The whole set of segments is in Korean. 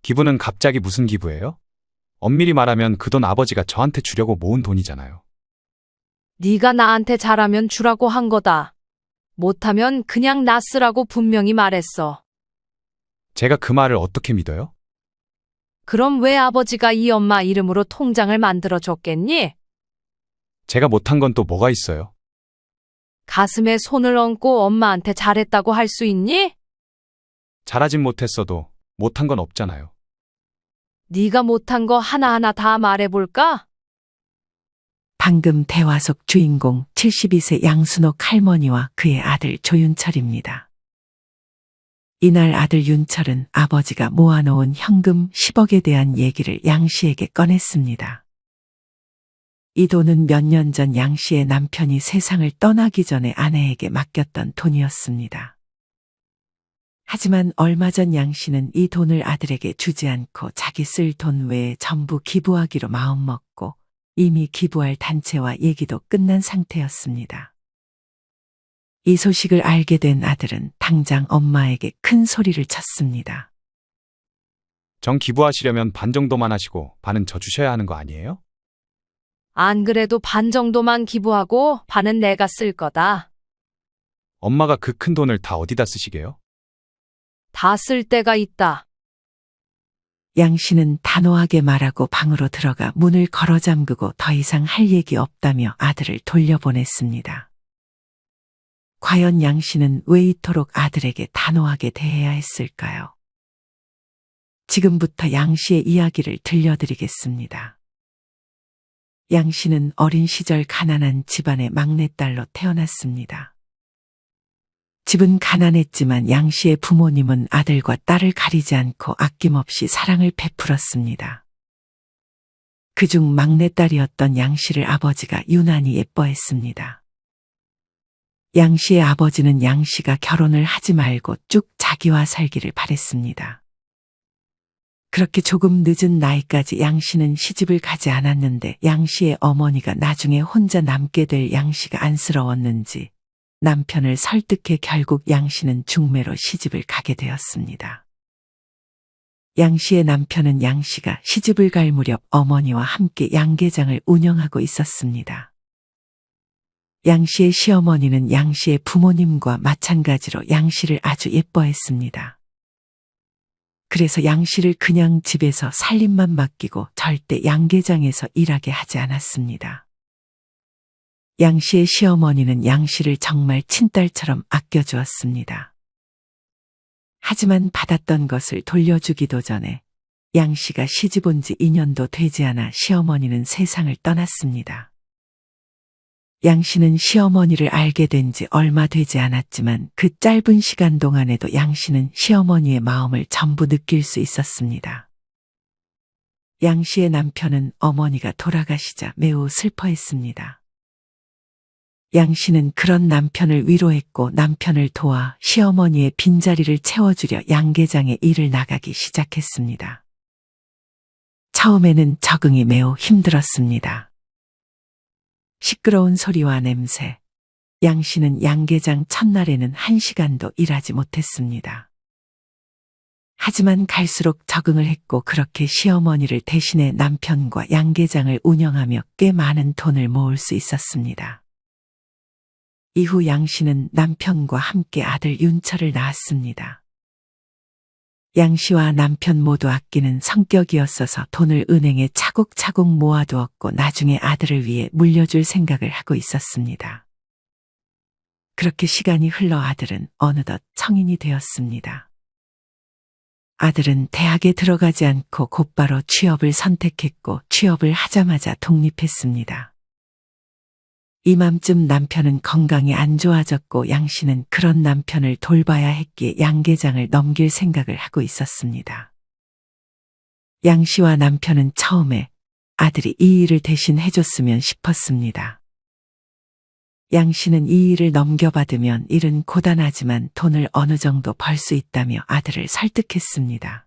기부는 갑자기 무슨 기부예요? 엄밀히 말하면 그 돈 아버지가 저한테 주려고 모은 돈이잖아요. 네가 나한테 잘하면 주라고 한 거다. 못하면 그냥 나 쓰라고 분명히 말했어. 제가 그 말을 어떻게 믿어요? 그럼 왜 아버지가 이 엄마 이름으로 통장을 만들어 줬겠니? 제가 못한 건 또 뭐가 있어요? 가슴에 손을 얹고 엄마한테 잘했다고 할 수 있니? 잘하진 못했어도 못한 건 없잖아요. 네가 못한 거 하나하나 다 말해볼까? 방금 대화 속 주인공 72세 양순옥 할머니와 그의 아들 조윤철입니다. 이날 아들 윤철은 아버지가 모아놓은 현금 10억에 대한 얘기를 양 씨에게 꺼냈습니다. 이 돈은 몇 년 전 양 씨의 남편이 세상을 떠나기 전에 아내에게 맡겼던 돈이었습니다. 하지만 얼마 전 양 씨는 이 돈을 아들에게 주지 않고 자기 쓸 돈 외에 전부 기부하기로 마음먹고 이미 기부할 단체와 얘기도 끝난 상태였습니다. 이 소식을 알게 된 아들은 당장 엄마에게 큰 소리를 쳤습니다. 정 기부하시려면 반 정도만 하시고 반은 저 주셔야 하는 거 아니에요? 안 그래도 반 정도만 기부하고 반은 내가 쓸 거다. 엄마가 그 큰 돈을 다 어디다 쓰시게요? 다 쓸 때가 있다. 양 씨는 단호하게 말하고 방으로 들어가 문을 걸어 잠그고 더 이상 할 얘기 없다며 아들을 돌려보냈습니다. 과연 양 씨는 왜 이토록 아들에게 단호하게 대해야 했을까요? 지금부터 양 씨의 이야기를 들려드리겠습니다. 양 씨는 어린 시절 가난한 집안의 막내딸로 태어났습니다. 집은 가난했지만 양 씨의 부모님은 아들과 딸을 가리지 않고 아낌없이 사랑을 베풀었습니다. 그중 막내딸이었던 양 씨를 아버지가 유난히 예뻐했습니다. 양 씨의 아버지는 양 씨가 결혼을 하지 말고 쭉 자기와 살기를 바랬습니다. 그렇게 조금 늦은 나이까지 양 씨는 시집을 가지 않았는데 양 씨의 어머니가 나중에 혼자 남게 될 양 씨가 안쓰러웠는지 남편을 설득해 결국 양 씨는 중매로 시집을 가게 되었습니다. 양 씨의 남편은 양 씨가 시집을 갈 무렵 어머니와 함께 양계장을 운영하고 있었습니다. 양 씨의 시어머니는 양 씨의 부모님과 마찬가지로 양 씨를 아주 예뻐했습니다. 그래서 양 씨를 그냥 집에서 살림만 맡기고 절대 양계장에서 일하게 하지 않았습니다. 양 씨의 시어머니는 양 씨를 정말 친딸처럼 아껴주었습니다. 하지만 받았던 것을 돌려주기도 전에 양 씨가 시집 온 지 2년도 되지 않아 시어머니는 세상을 떠났습니다. 양 씨는 시어머니를 알게 된 지 얼마 되지 않았지만 그 짧은 시간 동안에도 양 씨는 시어머니의 마음을 전부 느낄 수 있었습니다. 양 씨의 남편은 어머니가 돌아가시자 매우 슬퍼했습니다. 양 씨는 그런 남편을 위로했고 남편을 도와 시어머니의 빈자리를 채워주려 양계장에 일을 나가기 시작했습니다. 처음에는 적응이 매우 힘들었습니다. 시끄러운 소리와 냄새, 양 씨는 양계장 첫날에는 1시간도 일하지 못했습니다. 하지만 갈수록 적응을 했고 그렇게 시어머니를 대신해 남편과 양계장을 운영하며 꽤 많은 돈을 모을 수 있었습니다. 이후 양 씨는 남편과 함께 아들 윤철을 낳았습니다. 양 씨와 남편 모두 아끼는 성격이었어서 돈을 은행에 차곡차곡 모아두었고 나중에 아들을 위해 물려줄 생각을 하고 있었습니다. 그렇게 시간이 흘러 아들은 어느덧 성인이 되었습니다. 아들은 대학에 들어가지 않고 곧바로 취업을 선택했고 취업을 하자마자 독립했습니다. 이맘쯤 남편은 건강이 안 좋아졌고 양 씨는 그런 남편을 돌봐야 했기에 양계장을 넘길 생각을 하고 있었습니다. 양 씨와 남편은 처음에 아들이 이 일을 대신 해줬으면 싶었습니다. 양 씨는 이 일을 넘겨받으면 일은 고단하지만 돈을 어느 정도 벌 수 있다며 아들을 설득했습니다.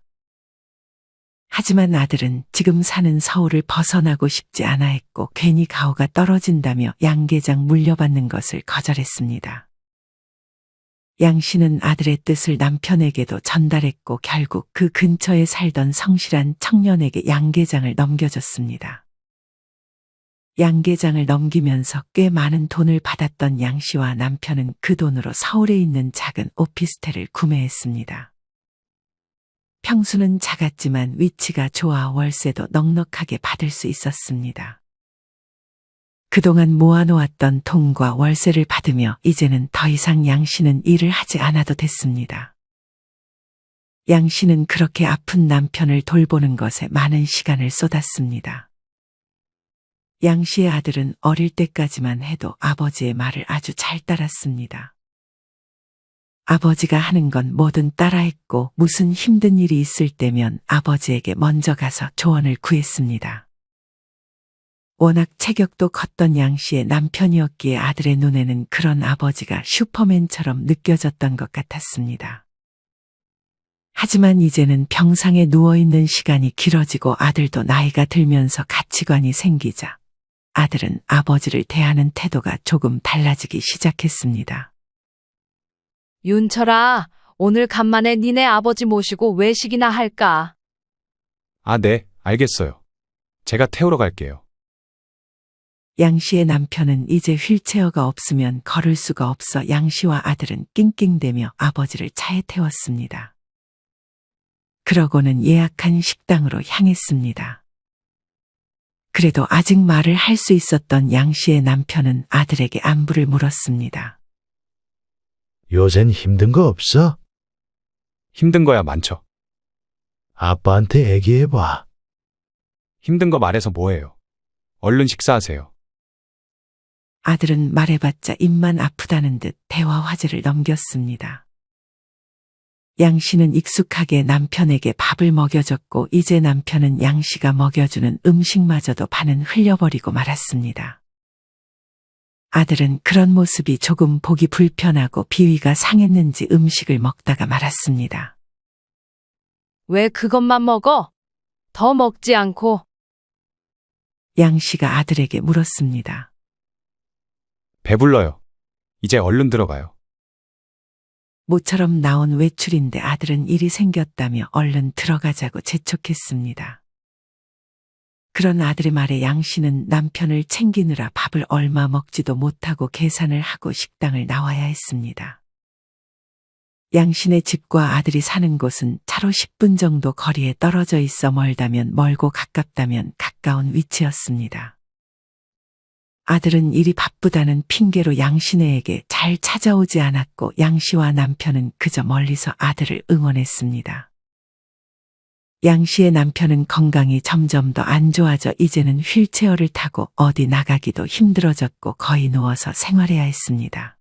하지만 아들은 지금 사는 서울을 벗어나고 싶지 않아 했고 괜히 가오가 떨어진다며 양계장 물려받는 것을 거절했습니다. 양 씨는 아들의 뜻을 남편에게도 전달했고 결국 그 근처에 살던 성실한 청년에게 양계장을 넘겨줬습니다. 양계장을 넘기면서 꽤 많은 돈을 받았던 양 씨와 남편은 그 돈으로 서울에 있는 작은 오피스텔을 구매했습니다. 평수는 작았지만 위치가 좋아 월세도 넉넉하게 받을 수 있었습니다. 그동안 모아놓았던 돈과 월세를 받으며 이제는 더 이상 양 씨는 일을 하지 않아도 됐습니다. 양 씨는 그렇게 아픈 남편을 돌보는 것에 많은 시간을 쏟았습니다. 양 씨의 아들은 어릴 때까지만 해도 아버지의 말을 아주 잘 따랐습니다. 아버지가 하는 건 뭐든 따라했고 무슨 힘든 일이 있을 때면 아버지에게 먼저 가서 조언을 구했습니다. 워낙 체격도 컸던 양 씨의 남편이었기에 아들의 눈에는 그런 아버지가 슈퍼맨처럼 느껴졌던 것 같았습니다. 하지만 이제는 병상에 누워있는 시간이 길어지고 아들도 나이가 들면서 가치관이 생기자 아들은 아버지를 대하는 태도가 조금 달라지기 시작했습니다. 윤철아, 오늘 간만에 니네 아버지 모시고 외식이나 할까? 아, 네, 알겠어요. 제가 태우러 갈게요. 양 씨의 남편은 이제 휠체어가 없으면 걸을 수가 없어 양 씨와 아들은 낑낑대며 아버지를 차에 태웠습니다. 그러고는 예약한 식당으로 향했습니다. 그래도 아직 말을 할 수 있었던 양 씨의 남편은 아들에게 안부를 물었습니다. 요샌 힘든 거 없어? 힘든 거야 많죠. 아빠한테 얘기해봐. 힘든 거 말해서 뭐해요. 얼른 식사하세요. 아들은 말해봤자 입만 아프다는 듯 대화 화제를 넘겼습니다. 양 씨는 익숙하게 남편에게 밥을 먹여줬고 이제 남편은 양 씨가 먹여주는 음식마저도 반은 흘려버리고 말았습니다. 아들은 그런 모습이 조금 보기 불편하고 비위가 상했는지 음식을 먹다가 말았습니다. 왜 그것만 먹어? 더 먹지 않고. 양 씨가 아들에게 물었습니다. 배불러요. 이제 얼른 들어가요. 모처럼 나온 외출인데 아들은 일이 생겼다며 얼른 들어가자고 재촉했습니다. 그런 아들의 말에 양 씨는 남편을 챙기느라 밥을 얼마 먹지도 못하고 계산을 하고 식당을 나와야 했습니다. 양 씨네 집과 아들이 사는 곳은 차로 10분 정도 거리에 떨어져 있어 멀다면 멀고 가깝다면 가까운 위치였습니다. 아들은 일이 바쁘다는 핑계로 양 씨네에게 잘 찾아오지 않았고 양 씨와 남편은 그저 멀리서 아들을 응원했습니다. 양 씨의 남편은 건강이 점점 더 안 좋아져 이제는 휠체어를 타고 어디 나가기도 힘들어졌고 거의 누워서 생활해야 했습니다.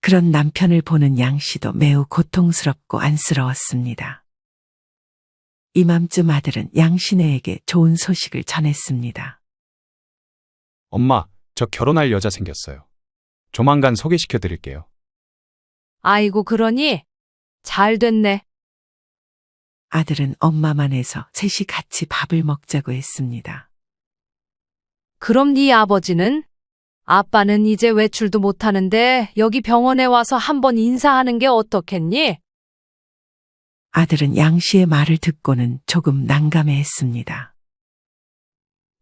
그런 남편을 보는 양 씨도 매우 고통스럽고 안쓰러웠습니다. 이맘쯤 아들은 양 씨네에게 좋은 소식을 전했습니다. 엄마, 저 결혼할 여자 생겼어요. 조만간 소개시켜 드릴게요. 아이고, 그러니? 잘 됐네. 아들은 엄마만 해서 셋이 같이 밥을 먹자고 했습니다. 그럼 네 아버지는? 아빠는 이제 외출도 못하는데 여기 병원에 와서 한번 인사하는 게 어떻겠니? 아들은 양 씨의 말을 듣고는 조금 난감해했습니다.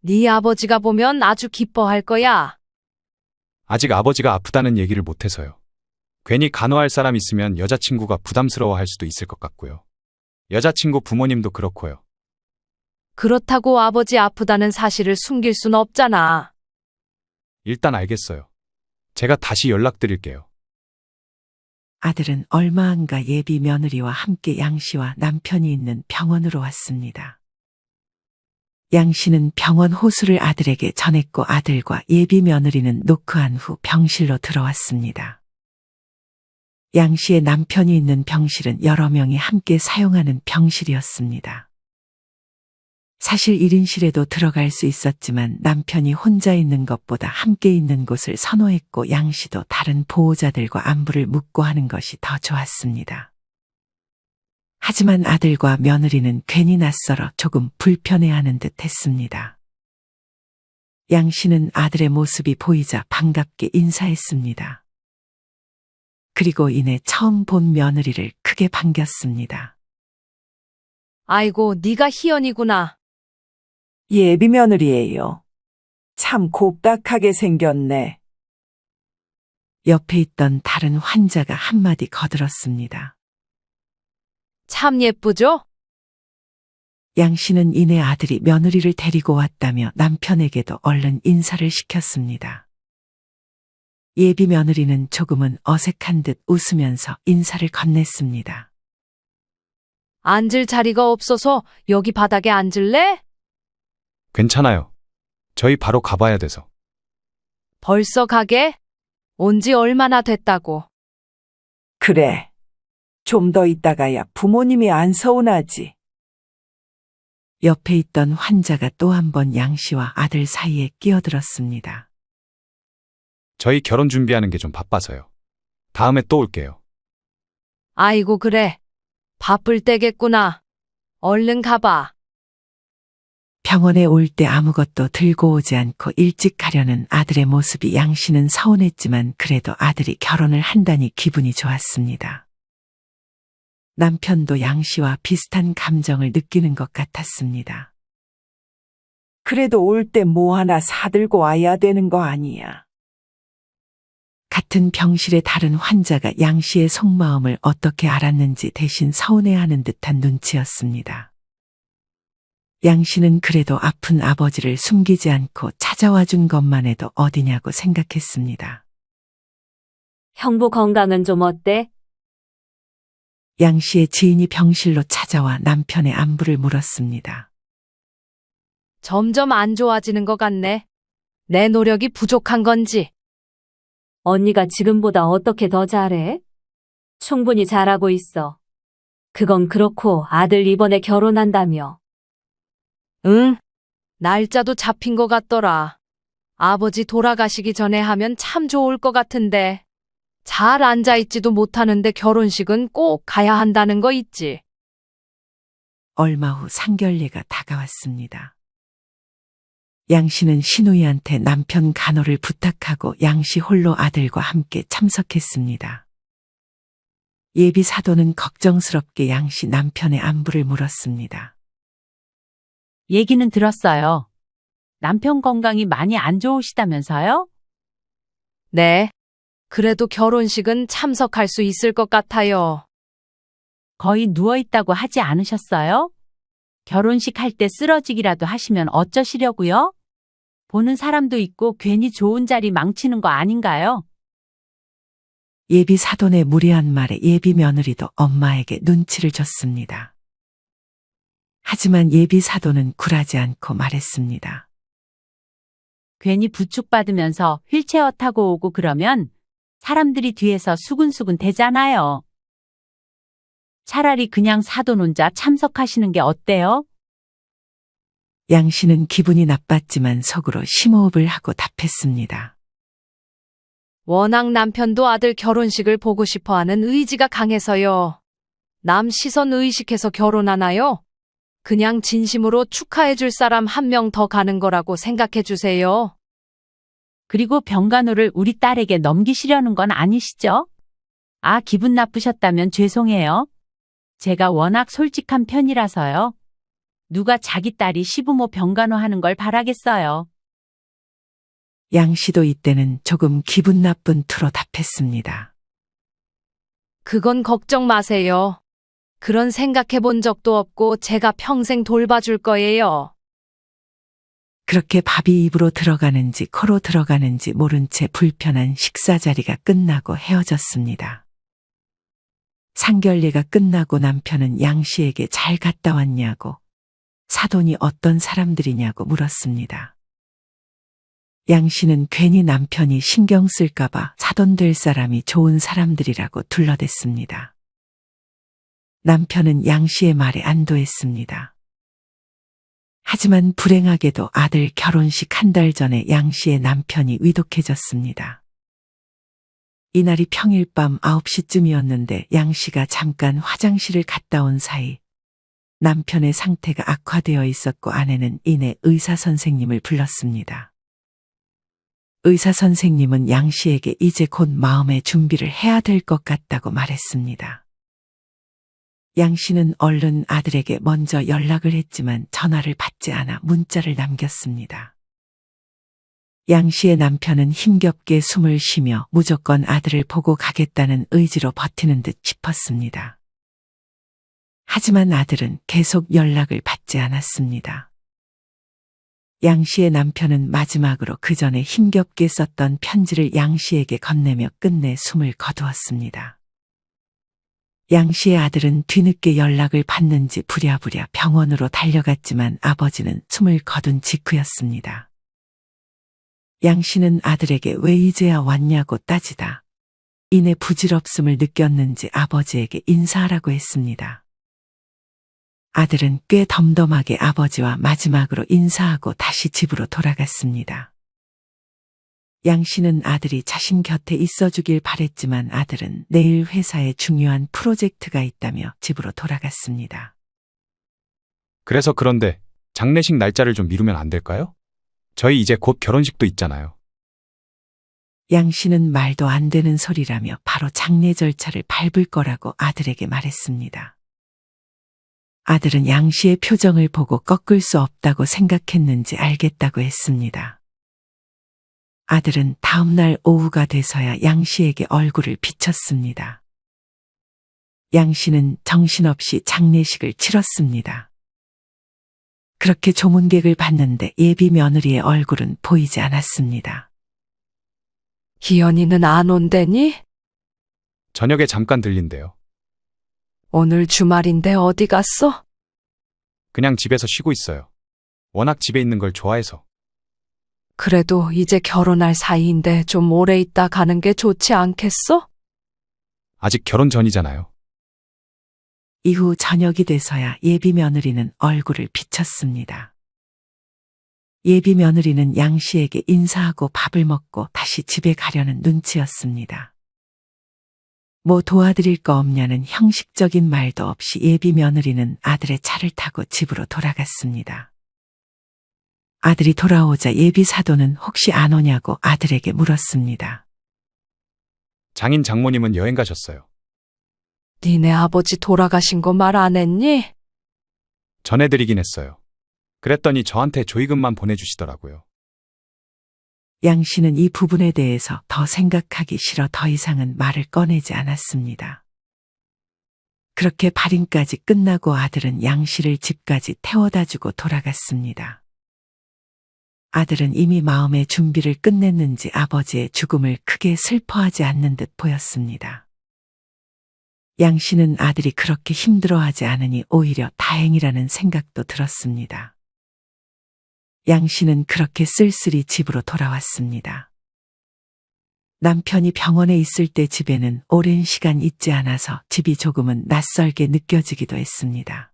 네 아버지가 보면 아주 기뻐할 거야. 아직 아버지가 아프다는 얘기를 못해서요. 괜히 간호할 사람 있으면 여자친구가 부담스러워할 수도 있을 것 같고요. 여자친구 부모님도 그렇고요. 그렇다고 아버지 아프다는 사실을 숨길 순 없잖아. 일단 알겠어요. 제가 다시 연락드릴게요. 아들은 얼마 안가 예비 며느리와 함께 양 씨와 남편이 있는 병원으로 왔습니다. 양 씨는 병원 호수를 아들에게 전했고 아들과 예비 며느리는 노크한 후 병실로 들어왔습니다. 양 씨의 남편이 있는 병실은 여러 명이 함께 사용하는 병실이었습니다. 사실 1인실에도 들어갈 수 있었지만 남편이 혼자 있는 것보다 함께 있는 곳을 선호했고 양 씨도 다른 보호자들과 안부를 묻고 하는 것이 더 좋았습니다. 하지만 아들과 며느리는 괜히 낯설어 조금 불편해하는 듯 했습니다. 양 씨는 아들의 모습이 보이자 반갑게 인사했습니다. 그리고 이내 처음 본 며느리를 크게 반겼습니다. 아이고, 네가 희연이구나. 예비 며느리예요. 참 곱닥하게 생겼네. 옆에 있던 다른 환자가 한마디 거들었습니다. 참 예쁘죠? 양 씨는 이내 아들이 며느리를 데리고 왔다며 남편에게도 얼른 인사를 시켰습니다. 예비 며느리는 조금은 어색한 듯 웃으면서 인사를 건넸습니다. 앉을 자리가 없어서 여기 바닥에 앉을래? 괜찮아요. 저희 바로 가봐야 돼서. 벌써 가게? 온 지 얼마나 됐다고. 그래. 좀 더 있다가야 부모님이 안 서운하지. 옆에 있던 환자가 또 한 번 양 씨와 아들 사이에 끼어들었습니다. 저희 결혼 준비하는 게 좀 바빠서요. 다음에 또 올게요. 아이고, 그래. 바쁠 때겠구나. 얼른 가봐. 병원에 올 때 아무것도 들고 오지 않고 일찍 가려는 아들의 모습이 양 씨는 서운했지만 그래도 아들이 결혼을 한다니 기분이 좋았습니다. 남편도 양 씨와 비슷한 감정을 느끼는 것 같았습니다. 그래도 올 때 뭐 하나 사들고 와야 되는 거 아니야. 같은 병실의 다른 환자가 양 씨의 속마음을 어떻게 알았는지 대신 서운해하는 듯한 눈치였습니다. 양 씨는 그래도 아픈 아버지를 숨기지 않고 찾아와 준 것만 해도 어디냐고 생각했습니다. 형부 건강은 좀 어때? 양 씨의 지인이 병실로 찾아와 남편의 안부를 물었습니다. 점점 안 좋아지는 것 같네. 내 노력이 부족한 건지. 언니가 지금보다 어떻게 더 잘해? 충분히 잘하고 있어. 그건 그렇고 아들 이번에 결혼한다며. 응. 날짜도 잡힌 것 같더라. 아버지 돌아가시기 전에 하면 참 좋을 것 같은데. 잘 앉아있지도 못하는데 결혼식은 꼭 가야 한다는 거 있지. 얼마 후 상견례가 다가왔습니다. 양 씨는 시누이한테 남편 간호를 부탁하고 양 씨 홀로 아들과 함께 참석했습니다. 예비 사도는 걱정스럽게 양 씨 남편의 안부를 물었습니다. 얘기는 들었어요. 남편 건강이 많이 안 좋으시다면서요? 네. 그래도 결혼식은 참석할 수 있을 것 같아요. 거의 누워있다고 하지 않으셨어요? 결혼식 할 때 쓰러지기라도 하시면 어쩌시려고요? 보는 사람도 있고 괜히 좋은 자리 망치는 거 아닌가요? 예비 사돈의 무례한 말에 예비 며느리도 엄마에게 눈치를 줬습니다. 하지만 예비 사돈은 굴하지 않고 말했습니다. 괜히 부축받으면서 휠체어 타고 오고 그러면 사람들이 뒤에서 수근수근 대잖아요. 차라리 그냥 사돈 혼자 참석하시는 게 어때요? 양 씨는 기분이 나빴지만 속으로 심호흡을 하고 답했습니다. 워낙 남편도 아들 결혼식을 보고 싶어 하는 의지가 강해서요. 남 시선 의식해서 결혼하나요? 그냥 진심으로 축하해 줄 사람 한 명 더 가는 거라고 생각해 주세요. 그리고 병간호를 우리 딸에게 넘기시려는 건 아니시죠? 아, 기분 나쁘셨다면 죄송해요. 제가 워낙 솔직한 편이라서요. 누가 자기 딸이 시부모 병간호 하는 걸 바라겠어요. 양 씨도 이때는 조금 기분 나쁜 투로 답했습니다. 그건 걱정 마세요. 그런 생각해 본 적도 없고 제가 평생 돌봐줄 거예요. 그렇게 밥이 입으로 들어가는지 코로 들어가는지 모른 채 불편한 식사 자리가 끝나고 헤어졌습니다. 상견례가 끝나고 남편은 양 씨에게 잘 갔다 왔냐고, 사돈이 어떤 사람들이냐고 물었습니다. 양 씨는 괜히 남편이 신경 쓸까봐 사돈 될 사람이 좋은 사람들이라고 둘러댔습니다. 남편은 양 씨의 말에 안도했습니다. 하지만 불행하게도 아들 결혼식 한 달 전에 양 씨의 남편이 위독해졌습니다. 이날이 평일 밤 9시쯤이었는데 양 씨가 잠깐 화장실을 갔다 온 사이 남편의 상태가 악화되어 있었고 아내는 이내 의사 선생님을 불렀습니다. 의사 선생님은 양 씨에게 이제 곧 마음의 준비를 해야 될 것 같다고 말했습니다. 양 씨는 얼른 아들에게 먼저 연락을 했지만 전화를 받지 않아 문자를 남겼습니다. 양 씨의 남편은 힘겹게 숨을 쉬며 무조건 아들을 보고 가겠다는 의지로 버티는 듯 싶었습니다. 하지만 아들은 계속 연락을 받지 않았습니다. 양 씨의 남편은 마지막으로 그 전에 힘겹게 썼던 편지를 양 씨에게 건네며 끝내 숨을 거두었습니다. 양 씨의 아들은 뒤늦게 연락을 받는지 부랴부랴 병원으로 달려갔지만 아버지는 숨을 거둔 직후였습니다. 양 씨는 아들에게 왜 이제야 왔냐고 따지다 이내 부질없음을 느꼈는지 아버지에게 인사하라고 했습니다. 아들은 꽤 덤덤하게 아버지와 마지막으로 인사하고 다시 집으로 돌아갔습니다. 양 씨는 아들이 자신 곁에 있어주길 바랬지만 아들은 내일 회사에 중요한 프로젝트가 있다며 집으로 돌아갔습니다. 그래서 그런데 장례식 날짜를 좀 미루면 안 될까요? 저희 이제 곧 결혼식도 있잖아요. 양 씨는 말도 안 되는 소리라며 바로 장례 절차를 밟을 거라고 아들에게 말했습니다. 아들은 양 씨의 표정을 보고 꺾을 수 없다고 생각했는지 알겠다고 했습니다. 아들은 다음 날 오후가 돼서야 양 씨에게 얼굴을 비쳤습니다. 양 씨는 정신없이 장례식을 치렀습니다. 그렇게 조문객을 봤는데 예비 며느리의 얼굴은 보이지 않았습니다. 희연이는 안 온대니? 저녁에 잠깐 들린대요. 오늘 주말인데 어디 갔어? 그냥 집에서 쉬고 있어요. 워낙 집에 있는 걸 좋아해서. 그래도 이제 결혼할 사이인데 좀 오래 있다 가는 게 좋지 않겠어? 아직 결혼 전이잖아요. 이후 저녁이 돼서야 예비 며느리는 얼굴을 비쳤습니다. 예비 며느리는 양 씨에게 인사하고 밥을 먹고 다시 집에 가려는 눈치였습니다. 뭐 도와드릴 거 없냐는 형식적인 말도 없이 예비 며느리는 아들의 차를 타고 집으로 돌아갔습니다. 아들이 돌아오자 예비 사도는 혹시 안 오냐고 아들에게 물었습니다. 장인 장모님은 여행 가셨어요. 니네 아버지 돌아가신 거 말 안 했니? 전해드리긴 했어요. 그랬더니 저한테 조의금만 보내주시더라고요. 양 씨는 이 부분에 대해서 더 생각하기 싫어 더 이상은 말을 꺼내지 않았습니다. 그렇게 발인까지 끝나고 아들은 양 씨를 집까지 태워다 주고 돌아갔습니다. 아들은 이미 마음의 준비를 끝냈는지 아버지의 죽음을 크게 슬퍼하지 않는 듯 보였습니다. 양 씨는 아들이 그렇게 힘들어하지 않으니 오히려 다행이라는 생각도 들었습니다. 양 씨는 그렇게 쓸쓸히 집으로 돌아왔습니다. 남편이 병원에 있을 때 집에는 오랜 시간 있지 않아서 집이 조금은 낯설게 느껴지기도 했습니다.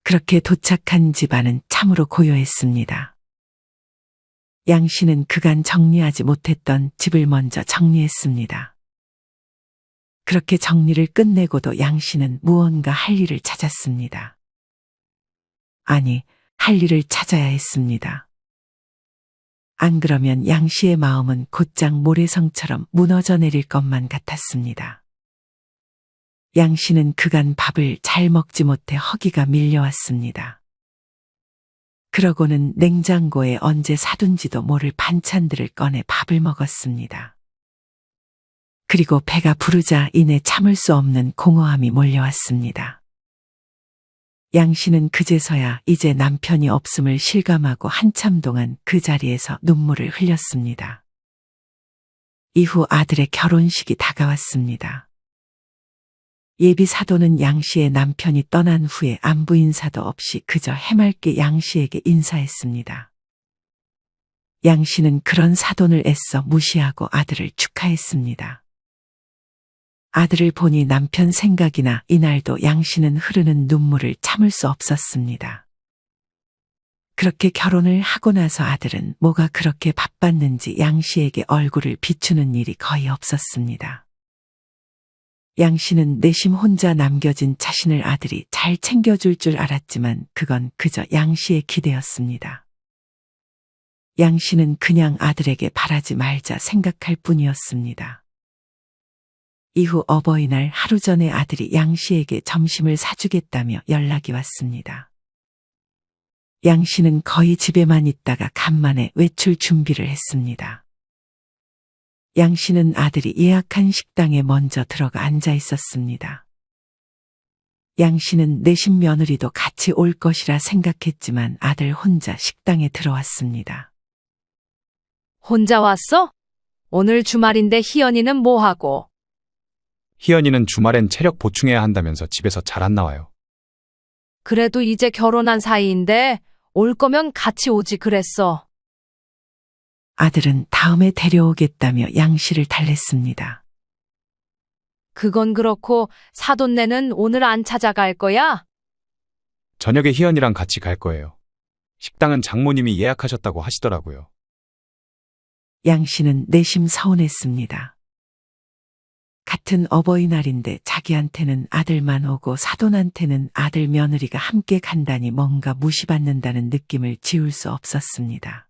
그렇게 도착한 집안은 참으로 고요했습니다. 양 씨는 그간 정리하지 못했던 집을 먼저 정리했습니다. 그렇게 정리를 끝내고도 양 씨는 무언가 할 일을 찾았습니다. 아니, 할 일을 찾아야 했습니다. 안 그러면 양 씨의 마음은 곧장 모래성처럼 무너져 내릴 것만 같았습니다. 양 씨는 그간 밥을 잘 먹지 못해 허기가 밀려왔습니다. 그러고는 냉장고에 언제 사둔지도 모를 반찬들을 꺼내 밥을 먹었습니다. 그리고 배가 부르자 이내 참을 수 없는 공허함이 몰려왔습니다. 양 씨는 그제서야 이제 남편이 없음을 실감하고 한참 동안 그 자리에서 눈물을 흘렸습니다. 이후 아들의 결혼식이 다가왔습니다. 예비 사도는 양 씨의 남편이 떠난 후에 안부 인사도 없이 그저 해맑게 양 씨에게 인사했습니다. 양 씨는 그런 사돈을 애써 무시하고 아들을 축하했습니다. 아들을 보니 남편 생각이나 이날도 양 씨는 흐르는 눈물을 참을 수 없었습니다. 그렇게 결혼을 하고 나서 아들은 뭐가 그렇게 바빴는지 양 씨에게 얼굴을 비추는 일이 거의 없었습니다. 양 씨는 내심 혼자 남겨진 자신을 아들이 잘 챙겨줄 줄 알았지만 그건 그저 양 씨의 기대였습니다. 양 씨는 그냥 아들에게 바라지 말자 생각할 뿐이었습니다. 이후 어버이날 하루 전에 아들이 양 씨에게 점심을 사주겠다며 연락이 왔습니다. 양 씨는 거의 집에만 있다가 간만에 외출 준비를 했습니다. 양 씨는 아들이 예약한 식당에 먼저 들어가 앉아 있었습니다. 양 씨는 내신 며느리도 같이 올 것이라 생각했지만 아들 혼자 식당에 들어왔습니다. 혼자 왔어? 오늘 주말인데 희연이는 뭐 하고? 희연이는 주말엔 체력 보충해야 한다면서 집에서 잘 안 나와요. 그래도 이제 결혼한 사이인데 올 거면 같이 오지 그랬어. 아들은 다음에 데려오겠다며 양 씨를 달랬습니다. 그건 그렇고 사돈네는 오늘 안 찾아갈 거야? 저녁에 희연이랑 같이 갈 거예요. 식당은 장모님이 예약하셨다고 하시더라고요. 양 씨는 내심 서운했습니다. 같은 어버이날인데 자기한테는 아들만 오고 사돈한테는 아들 며느리가 함께 간다니 뭔가 무시받는다는 느낌을 지울 수 없었습니다.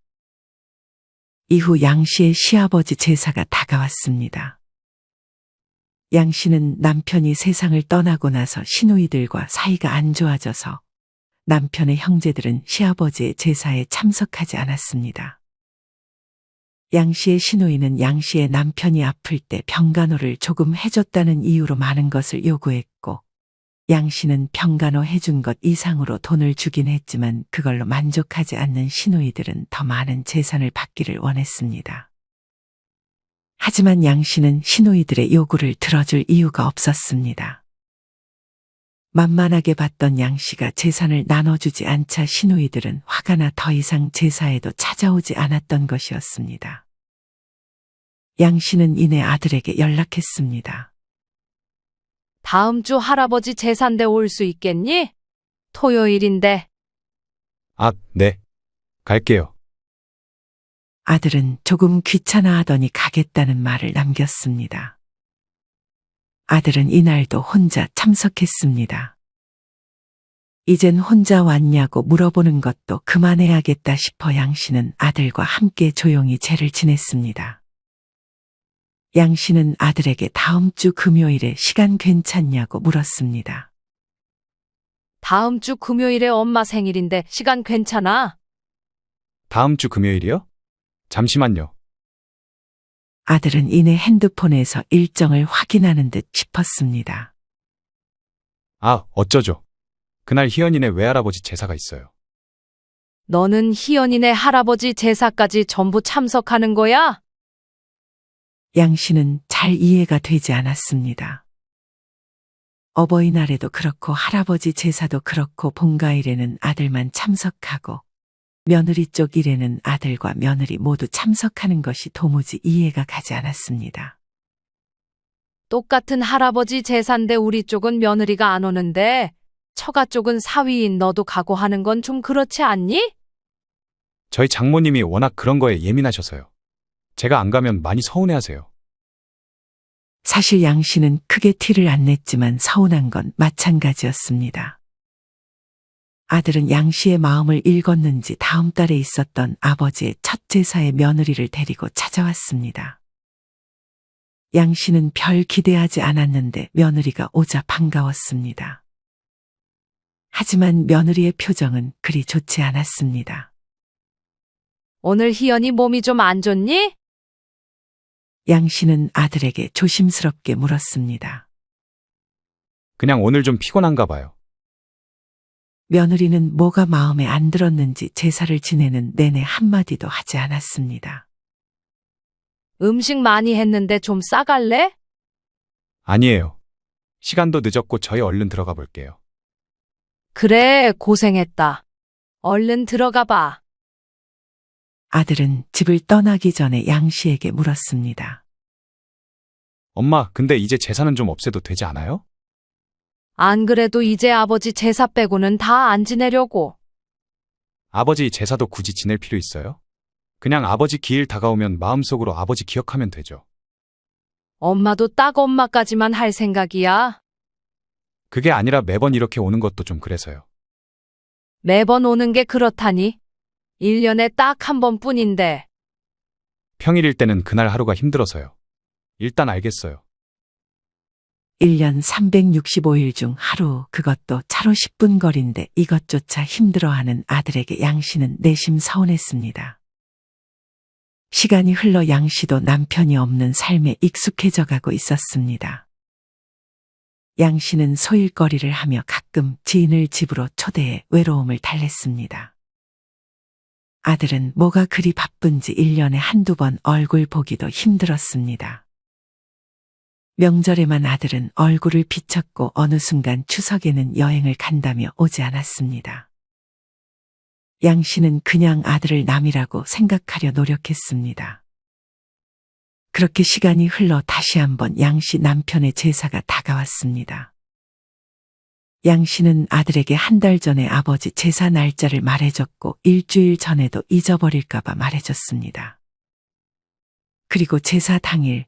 이후 양 씨의 시아버지 제사가 다가왔습니다. 양 씨는 남편이 세상을 떠나고 나서 시누이들과 사이가 안 좋아져서 남편의 형제들은 시아버지의 제사에 참석하지 않았습니다. 양 씨의 시누이는 양 씨의 남편이 아플 때 병간호를 조금 해줬다는 이유로 많은 것을 요구했고, 양 씨는 병간호 해준 것 이상으로 돈을 주긴 했지만 그걸로 만족하지 않는 시누이들은 더 많은 재산을 받기를 원했습니다. 하지만 양 씨는 시누이들의 요구를 들어줄 이유가 없었습니다. 만만하게 봤던 양 씨가 재산을 나눠주지 않자 시누이들은 화가 나 더 이상 제사에도 찾아오지 않았던 것이었습니다. 양 씨는 이내 아들에게 연락했습니다. 다음 주 할아버지 제사인데 올 수 있겠니? 토요일인데. 아, 네. 갈게요. 아들은 조금 귀찮아하더니 가겠다는 말을 남겼습니다. 아들은 이날도 혼자 참석했습니다. 이젠 혼자 왔냐고 물어보는 것도 그만해야겠다 싶어 양 씨는 아들과 함께 조용히 제를 지냈습니다. 양 씨는 아들에게 다음 주 금요일에 시간 괜찮냐고 물었습니다. 다음 주 금요일에 엄마 생일인데 시간 괜찮아? 다음 주 금요일이요? 잠시만요. 아들은 이내 핸드폰에서 일정을 확인하는 듯 싶었습니다. 아, 어쩌죠. 그날 희연이네 외할아버지 제사가 있어요. 너는 희연이네 할아버지 제사까지 전부 참석하는 거야? 양 씨는 잘 이해가 되지 않았습니다. 어버이날에도 그렇고 할아버지 제사도 그렇고 본가일에는 아들만 참석하고 며느리 쪽 일에는 아들과 며느리 모두 참석하는 것이 도무지 이해가 가지 않았습니다. 똑같은 할아버지 제사인데 우리 쪽은 며느리가 안 오는데 처가 쪽은 사위인 너도 가고 하는 건 좀 그렇지 않니? 저희 장모님이 워낙 그런 거에 예민하셔서요. 제가 안 가면 많이 서운해하세요. 사실 양 씨는 크게 티를 안 냈지만 서운한 건 마찬가지였습니다. 아들은 양 씨의 마음을 읽었는지 다음 달에 있었던 아버지의 첫 제사의 며느리를 데리고 찾아왔습니다. 양 씨는 별 기대하지 않았는데 며느리가 오자 반가웠습니다. 하지만 며느리의 표정은 그리 좋지 않았습니다. 오늘 희연이 몸이 좀 안 좋니? 양 씨는 아들에게 조심스럽게 물었습니다. 그냥 오늘 좀 피곤한가 봐요. 며느리는 뭐가 마음에 안 들었는지 제사를 지내는 내내 한마디도 하지 않았습니다. 음식 많이 했는데 좀 싸갈래? 아니에요. 시간도 늦었고 저희 얼른 들어가 볼게요. 그래, 고생했다. 얼른 들어가 봐. 아들은 집을 떠나기 전에 양 씨에게 물었습니다. 엄마, 근데 이제 제사는 좀 없애도 되지 않아요? 안 그래도 이제 아버지 제사 빼고는 다 안 지내려고. 아버지 제사도 굳이 지낼 필요 있어요? 그냥 아버지 기일 다가오면 마음속으로 아버지 기억하면 되죠. 엄마도 딱 엄마까지만 할 생각이야. 그게 아니라 매번 이렇게 오는 것도 좀 그래서요. 매번 오는 게 그렇다니. 1년에 딱 한 번뿐인데. 평일일 때는 그날 하루가 힘들어서요. 일단 알겠어요. 1년 365일 중 하루, 그것도 차로 10분 거리인데 이것조차 힘들어하는 아들에게 양 씨는 내심 서운했습니다. 시간이 흘러 양 씨도 남편이 없는 삶에 익숙해져 가고 있었습니다. 양 씨는 소일거리를 하며 가끔 지인을 집으로 초대해 외로움을 달랬습니다. 아들은 뭐가 그리 바쁜지 1년에 한두 번 얼굴 보기도 힘들었습니다. 명절에만 아들은 얼굴을 비쳤고 어느 순간 추석에는 여행을 간다며 오지 않았습니다. 양 씨는 그냥 아들을 남이라고 생각하려 노력했습니다. 그렇게 시간이 흘러 다시 한번 양 씨 남편의 제사가 다가왔습니다. 양 씨는 아들에게 한 달 전에 아버지 제사 날짜를 말해줬고 일주일 전에도 잊어버릴까봐 말해줬습니다. 그리고 제사 당일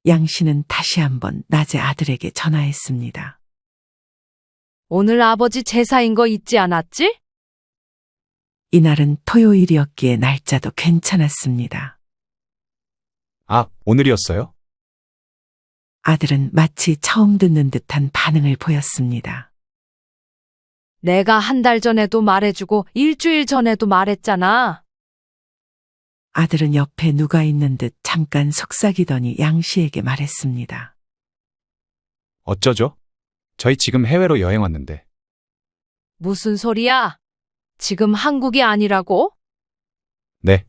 양 씨는 다시 한번 낮에 아들에게 전화했습니다. 오늘 아버지 제사인 거 잊지 않았지? 이날은 토요일이었기에 날짜도 괜찮았습니다. 아, 오늘이었어요? 아들은 마치 처음 듣는 듯한 반응을 보였습니다. 내가 한 달 전에도 말해주고 일주일 전에도 말했잖아. 아들은 옆에 누가 있는 듯 잠깐 속삭이더니 양 씨에게 말했습니다. 어쩌죠? 저희 지금 해외로 여행 왔는데. 무슨 소리야? 지금 한국이 아니라고? 네.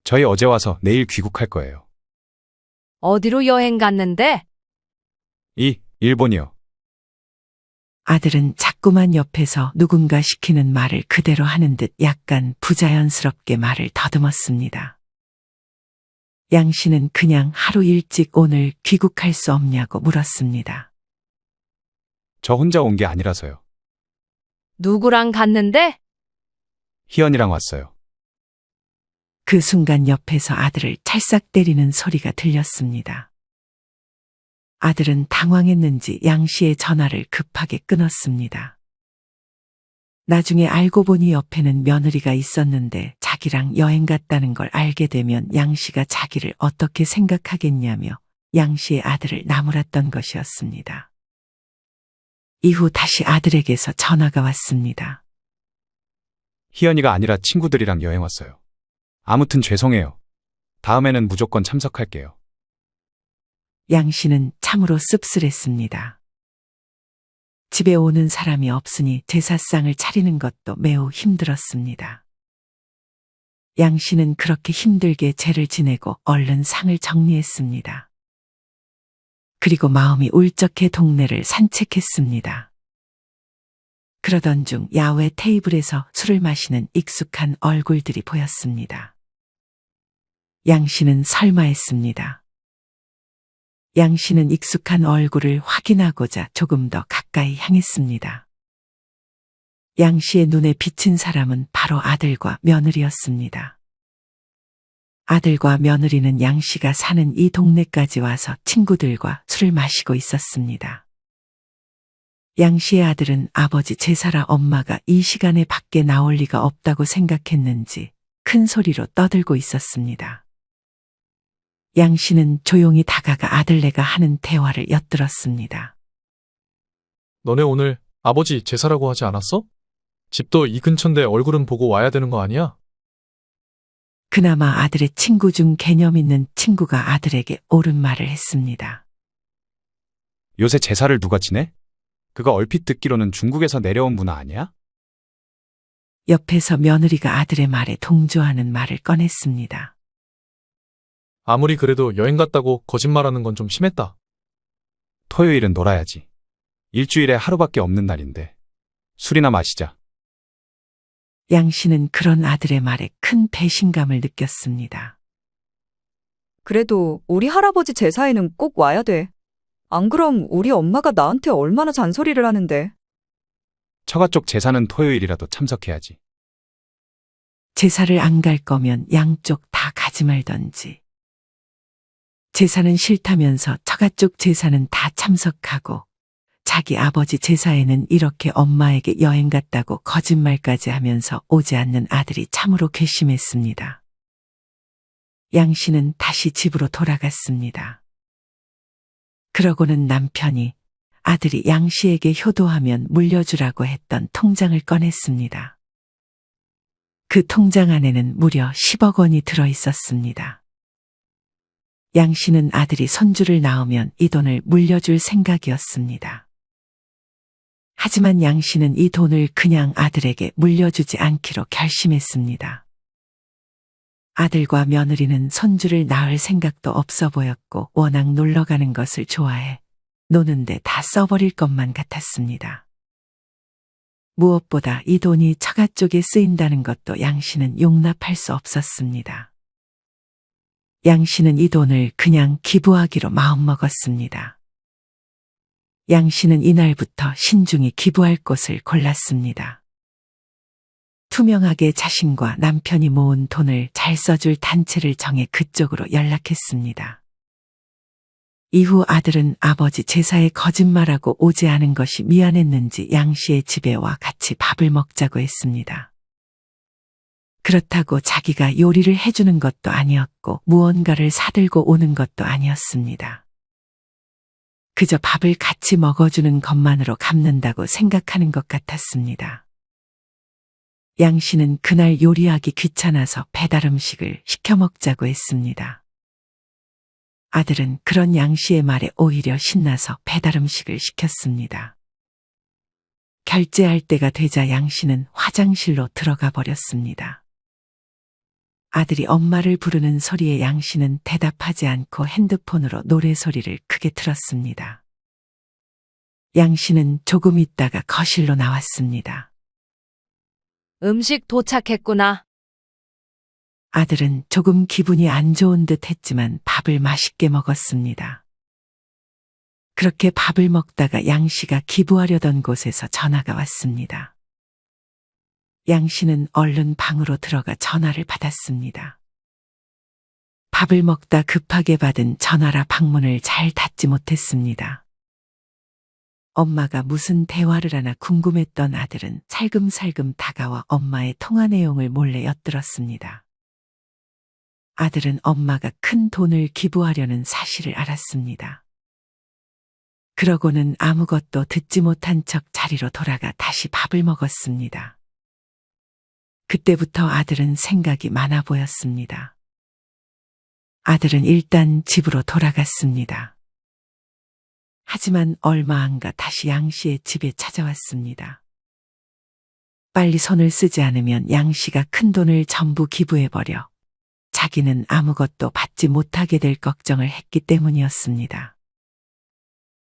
저희 어제 와서 내일 귀국할 거예요. 어디로 여행 갔는데? 일본이요. 아들은 자꾸만 옆에서 누군가 시키는 말을 그대로 하는 듯 약간 부자연스럽게 말을 더듬었습니다. 양 씨는 그냥 하루 일찍 오늘 귀국할 수 없냐고 물었습니다. 저 혼자 온 게 아니라서요. 누구랑 갔는데? 희연이랑 왔어요. 그 순간 옆에서 아들을 찰싹 때리는 소리가 들렸습니다. 아들은 당황했는지 양 씨의 전화를 급하게 끊었습니다. 나중에 알고 보니 옆에는 며느리가 있었는데 자기랑 여행 갔다는 걸 알게 되면 양 씨가 자기를 어떻게 생각하겠냐며 양 씨의 아들을 나무랐던 것이었습니다. 이후 다시 아들에게서 전화가 왔습니다. 희연이가 아니라 친구들이랑 여행 왔어요. 아무튼 죄송해요. 다음에는 무조건 참석할게요. 양 씨는 참으로 씁쓸했습니다. 집에 오는 사람이 없으니 제사상을 차리는 것도 매우 힘들었습니다. 양 씨는 그렇게 힘들게 제를 지내고 얼른 상을 정리했습니다. 그리고 마음이 울적해 동네를 산책했습니다. 그러던 중 야외 테이블에서 술을 마시는 익숙한 얼굴들이 보였습니다. 양 씨는 설마 했습니다. 양 씨는 익숙한 얼굴을 확인하고자 조금 더 가까이 향했습니다. 양 씨의 눈에 비친 사람은 바로 아들과 며느리였습니다. 아들과 며느리는 양 씨가 사는 이 동네까지 와서 친구들과 술을 마시고 있었습니다. 양 씨의 아들은 아버지 제사라 엄마가 이 시간에 밖에 나올 리가 없다고 생각했는지 큰 소리로 떠들고 있었습니다. 양 씨는 조용히 다가가 아들네가 하는 대화를 엿들었습니다. 너네 오늘 아버지 제사라고 하지 않았어? 집도 이 근처인데 얼굴은 보고 와야 되는 거 아니야? 그나마 아들의 친구 중 개념 있는 친구가 아들에게 옳은 말을 했습니다. 요새 제사를 누가 지내? 그거 얼핏 듣기로는 중국에서 내려온 문화 아니야? 옆에서 며느리가 아들의 말에 동조하는 말을 꺼냈습니다. 아무리 그래도 여행 갔다고 거짓말하는 건 좀 심했다. 토요일은 놀아야지. 일주일에 하루밖에 없는 날인데. 술이나 마시자. 양 씨는 그런 아들의 말에 큰 배신감을 느꼈습니다. 그래도 우리 할아버지 제사에는 꼭 와야 돼. 안 그럼 우리 엄마가 나한테 얼마나 잔소리를 하는데. 처가 쪽 제사는 토요일이라도 참석해야지. 제사를 안 갈 거면 양쪽 다 가지 말던지. 제사는 싫다면서 처가 쪽 제사는 다 참석하고 자기 아버지 제사에는 이렇게 엄마에게 여행 갔다고 거짓말까지 하면서 오지 않는 아들이 참으로 괘씸했습니다. 양 씨는 다시 집으로 돌아갔습니다. 그러고는 남편이 아들이 양 씨에게 효도하면 물려주라고 했던 통장을 꺼냈습니다. 그 통장 안에는 무려 10억 원이 들어 있었습니다. 양 씨는 아들이 손주를 낳으면 이 돈을 물려줄 생각이었습니다. 하지만 양 씨는 이 돈을 그냥 아들에게 물려주지 않기로 결심했습니다. 아들과 며느리는 손주를 낳을 생각도 없어 보였고 워낙 놀러 가는 것을 좋아해 노는데 다 써버릴 것만 같았습니다. 무엇보다 이 돈이 처가 쪽에 쓰인다는 것도 양 씨는 용납할 수 없었습니다. 양 씨는 이 돈을 그냥 기부하기로 마음먹었습니다. 양 씨는 이날부터 신중히 기부할 곳을 골랐습니다. 투명하게 자신과 남편이 모은 돈을 잘 써줄 단체를 정해 그쪽으로 연락했습니다. 이후 아들은 아버지 제사에 거짓말하고 오지 않은 것이 미안했는지 양 씨의 집에 와 같이 밥을 먹자고 했습니다. 그렇다고 자기가 요리를 해주는 것도 아니었고 무언가를 사들고 오는 것도 아니었습니다. 그저 밥을 같이 먹어주는 것만으로 갚는다고 생각하는 것 같았습니다. 양 씨는 그날 요리하기 귀찮아서 배달 음식을 시켜 먹자고 했습니다. 아들은 그런 양 씨의 말에 오히려 신나서 배달 음식을 시켰습니다. 결제할 때가 되자 양 씨는 화장실로 들어가 버렸습니다. 아들이 엄마를 부르는 소리에 양 씨는 대답하지 않고 핸드폰으로 노래 소리를 크게 틀었습니다. 양 씨는 조금 있다가 거실로 나왔습니다. 음식 도착했구나. 아들은 조금 기분이 안 좋은 듯 했지만 밥을 맛있게 먹었습니다. 그렇게 밥을 먹다가 양 씨가 기부하려던 곳에서 전화가 왔습니다. 양 씨는 얼른 방으로 들어가 전화를 받았습니다. 밥을 먹다 급하게 받은 전화라 방문을 잘 닫지 못했습니다. 엄마가 무슨 대화를 하나 궁금했던 아들은 살금살금 다가와 엄마의 통화 내용을 몰래 엿들었습니다. 아들은 엄마가 큰 돈을 기부하려는 사실을 알았습니다. 그러고는 아무것도 듣지 못한 척 자리로 돌아가 다시 밥을 먹었습니다. 그때부터 아들은 생각이 많아 보였습니다. 아들은 일단 집으로 돌아갔습니다. 하지만 얼마 안 가 다시 양 씨의 집에 찾아왔습니다. 빨리 손을 쓰지 않으면 양 씨가 큰 돈을 전부 기부해버려 자기는 아무것도 받지 못하게 될 걱정을 했기 때문이었습니다.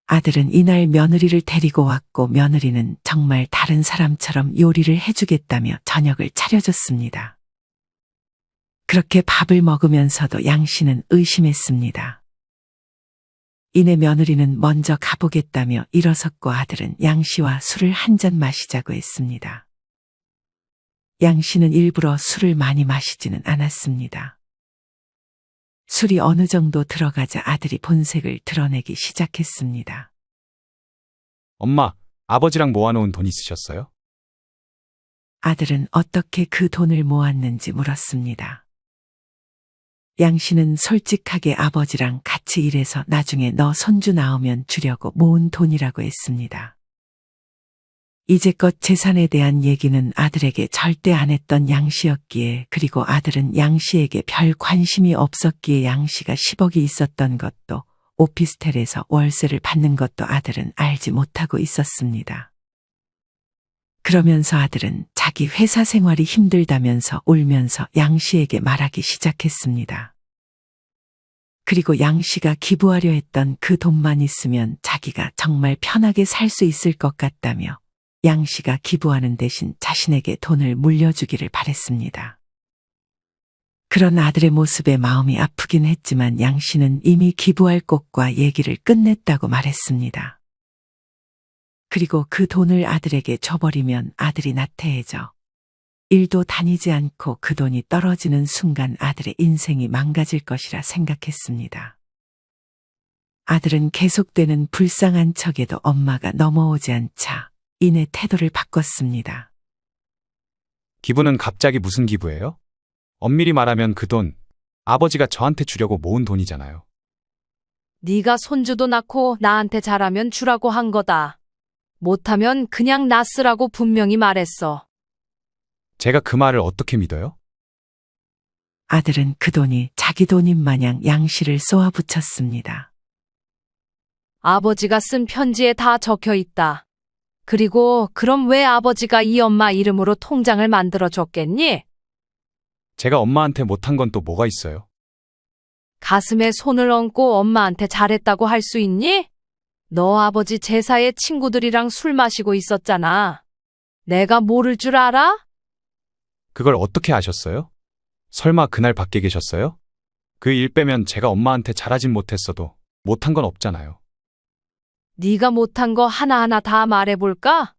아들은 이날 며느리를 데리고 왔고 며느리는 정말 다른 사람처럼 요리를 해주겠다며 저녁을 차려줬습니다. 그렇게 밥을 먹으면서도 양 씨는 의심했습니다. 이내 며느리는 먼저 가보겠다며 일어섰고 아들은 양 씨와 술을 한 잔 마시자고 했습니다. 양 씨는 일부러 술을 많이 마시지는 않았습니다. 술이 어느 정도 들어가자 아들이 본색을 드러내기 시작했습니다. 엄마, 아버지랑 모아놓은 돈 있으셨어요? 아들은 어떻게 그 돈을 모았는지 물었습니다. 양 씨는 솔직하게 아버지랑 같이 일해서 나중에 너 손주 낳으면 주려고 모은 돈이라고 했습니다. 이제껏 재산에 대한 얘기는 아들에게 절대 안 했던 양 씨였기에 그리고 아들은 양 씨에게 별 관심이 없었기에 양 씨가 10억이 있었던 것도 오피스텔에서 월세를 받는 것도 아들은 알지 못하고 있었습니다. 그러면서 아들은 자기 회사 생활이 힘들다면서 울면서 양 씨에게 말하기 시작했습니다. 그리고 양 씨가 기부하려 했던 그 돈만 있으면 자기가 정말 편하게 살 수 있을 것 같다며 양 씨가 기부하는 대신 자신에게 돈을 물려주기를 바랬습니다. 그런 아들의 모습에 마음이 아프긴 했지만 양 씨는 이미 기부할 곳과 얘기를 끝냈다고 말했습니다. 그리고 그 돈을 아들에게 줘버리면 아들이 나태해져 일도 다니지 않고 그 돈이 떨어지는 순간 아들의 인생이 망가질 것이라 생각했습니다. 아들은 계속되는 불쌍한 척에도 엄마가 넘어오지 않자 이내 태도를 바꿨습니다. 기부는 갑자기 무슨 기부예요? 엄밀히 말하면 그 돈, 아버지가 저한테 주려고 모은 돈이잖아요. 네가 손주도 낳고 나한테 잘하면 주라고 한 거다. 못하면 그냥 나 쓰라고 분명히 말했어. 제가 그 말을 어떻게 믿어요? 아들은 그 돈이 자기 돈인 마냥 양씨를 쏘아붙였습니다. 아버지가 쓴 편지에 다 적혀 있다. 그리고 그럼 왜 아버지가 이 엄마 이름으로 통장을 만들어 줬겠니? 제가 엄마한테 못한 건 또 뭐가 있어요? 가슴에 손을 얹고 엄마한테 잘했다고 할 수 있니? 너 아버지 제사에 친구들이랑 술 마시고 있었잖아. 내가 모를 줄 알아? 그걸 어떻게 아셨어요? 설마 그날 밖에 계셨어요? 그 일 빼면 제가 엄마한테 잘하진 못했어도 못한 건 없잖아요. 네가 못한 거 하나하나 다 말해볼까?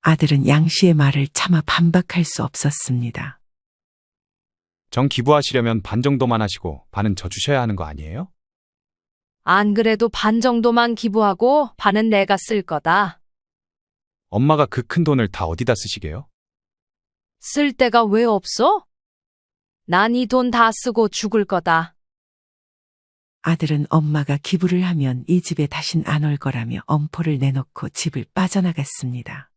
아들은 양씨의 말을 차마 반박할 수 없었습니다. 정 기부하시려면 반 정도만 하시고 반은 저 주셔야 하는 거 아니에요? 안 그래도 반 정도만 기부하고 반은 내가 쓸 거다. 엄마가 그 큰 돈을 다 어디다 쓰시게요? 쓸 데가 왜 없어? 난 이 돈 다 쓰고 죽을 거다. 아들은 엄마가 기부를 하면 이 집에 다신 안 올 거라며 엄포를 내놓고 집을 빠져나갔습니다.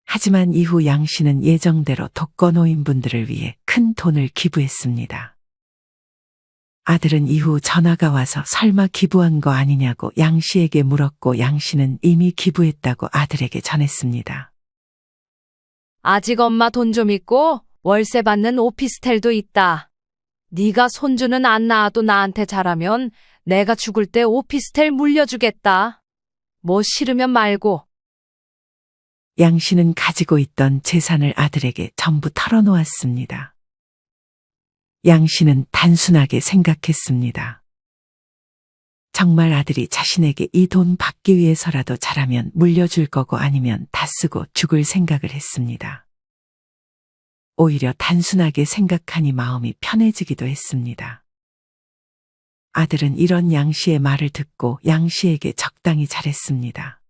하지만 이후 양씨는 예정대로 독거노인분들을 위해 큰 돈을 기부했습니다. 아들은 이후 전화가 와서 설마 기부한 거 아니냐고 양씨에게 물었고 양씨는 이미 기부했다고 아들에게 전했습니다. 아직 엄마 돈 좀 있고 월세 받는 오피스텔도 있다. 네가 손주는 안 낳아도 나한테 잘하면 내가 죽을 때 오피스텔 물려주겠다. 뭐 싫으면 말고. 양씨는 가지고 있던 재산을 아들에게 전부 털어놓았습니다. 양씨는 단순하게 생각했습니다. 정말 아들이 자신에게 이 돈 받기 위해서라도 잘하면 물려줄 거고 아니면 다 쓰고 죽을 생각을 했습니다. 오히려 단순하게 생각하니 마음이 편해지기도 했습니다. 아들은 이런 양씨의 말을 듣고 양씨에게 적당히 잘했습니다.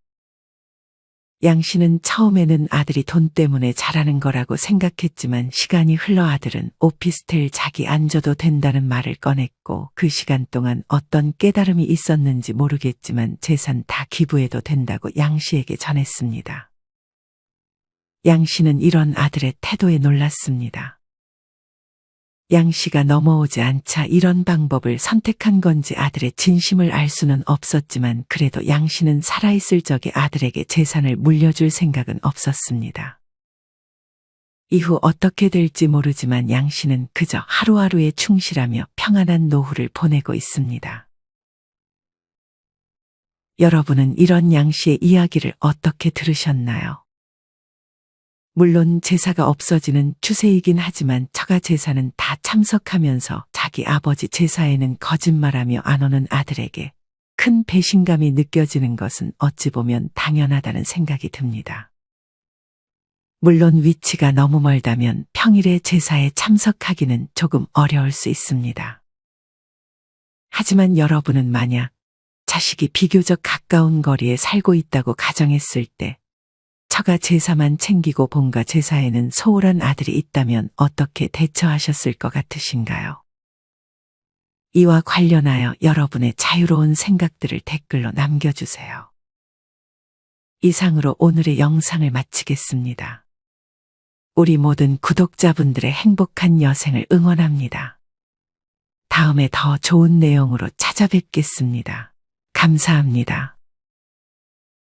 양씨는 처음에는 아들이 돈 때문에 잘하는 거라고 생각했지만 시간이 흘러 아들은 오피스텔 자기 안 줘도 된다는 말을 꺼냈고 그 시간 동안 어떤 깨달음이 있었는지 모르겠지만 재산 다 기부해도 된다고 양씨에게 전했습니다. 양씨는 이런 아들의 태도에 놀랐습니다. 양씨가 넘어오지 않자 이런 방법을 선택한 건지 아들의 진심을 알 수는 없었지만 그래도 양씨는 살아있을 적에 아들에게 재산을 물려줄 생각은 없었습니다. 이후 어떻게 될지 모르지만 양씨는 그저 하루하루에 충실하며 평안한 노후를 보내고 있습니다. 여러분은 이런 양씨의 이야기를 어떻게 들으셨나요? 물론 제사가 없어지는 추세이긴 하지만 처가 제사는 다 참석하면서 자기 아버지 제사에는 거짓말하며 안 오는 아들에게 큰 배신감이 느껴지는 것은 어찌 보면 당연하다는 생각이 듭니다. 물론 위치가 너무 멀다면 평일에 제사에 참석하기는 조금 어려울 수 있습니다. 하지만 여러분은 만약 자식이 비교적 가까운 거리에 살고 있다고 가정했을 때 처가 제사만 챙기고 본가 제사에는 소홀한 아들이 있다면 어떻게 대처하셨을 것 같으신가요? 이와 관련하여 여러분의 자유로운 생각들을 댓글로 남겨주세요. 이상으로 오늘의 영상을 마치겠습니다. 우리 모든 구독자분들의 행복한 여생을 응원합니다. 다음에 더 좋은 내용으로 찾아뵙겠습니다. 감사합니다.